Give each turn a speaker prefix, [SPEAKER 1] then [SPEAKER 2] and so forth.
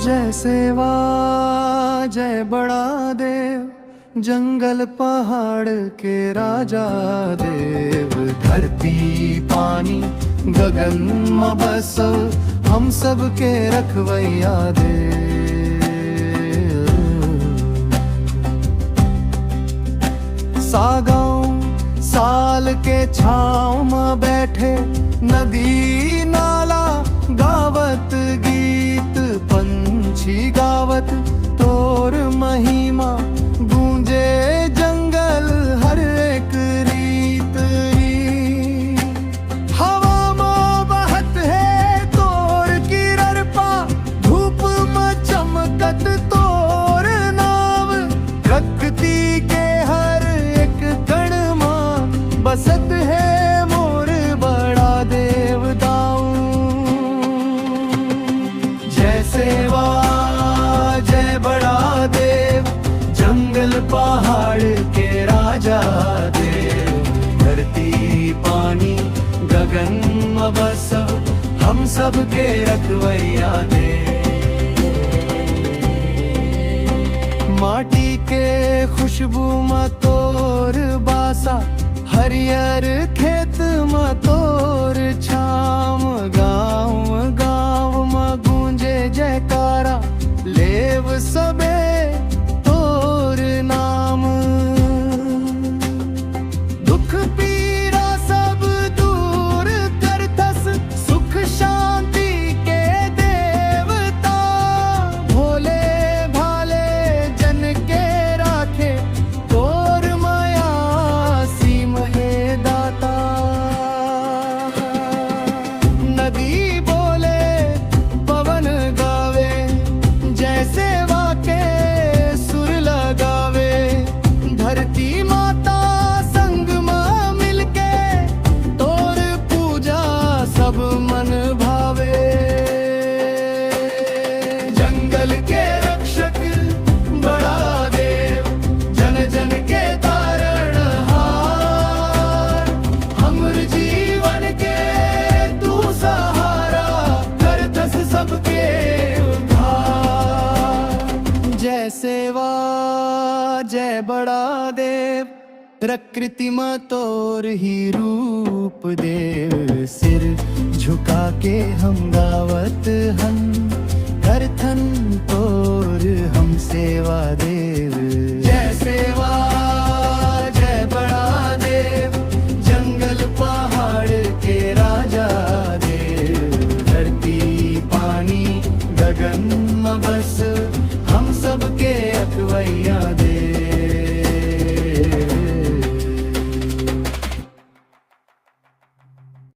[SPEAKER 1] जय सेवा जय बड़ा देव, जंगल पहाड़ के राजा देव। धरती पानी गगन में बस, हम सब के रखवैया देव। सागांव साल के छाँव में बैठे, नदी नाला गावत गीत, पंछी गावत तोर महिमा, गूंजे जंगल हर एक रीत। हवा में बहत है तोर की ररपा, धूप में चमकत तोर नाव। प्रकृति के हर एक कण में बसत है मोर बड़ा देवताऊ। जय सेवा जय बड़ा देव, जंगल पहाड़ के राजा देव। धरती पानी गगन में बस, हम सब के रखवैया देव। माटी के खुशबू में तोर बासा, हरियर खेत में तोर छाम। गाँव गाँव में गूंजे जयकारा, लेव सबे तोर नाम। दुख पीड़ा सब दूर करतस, सुख शांति के देवता। भोले भाले जन के राखे, तोर माया सीम है दाता। नदी बोले पवन गावे, जय सेवा के सुर लगावे। धरती माता संग में मिलके, तोर पूजा सब मन भावे। जंगल के रक्षक बड़ा देव, जन जन के तारणहार। हमर जीवन के तू सहारा, करतस सबके उद्धार। जय सेवा जय बड़ा देव, प्रकृति में तोर ही रूप देव। सिर झुका के हम गावत हन, करथन तोर हम सेवा देव। जय सेवा जय बड़ा देव, जंगल पहाड़ के राजा देव। धरती पानी गगन में बस, हम सब के रखवैया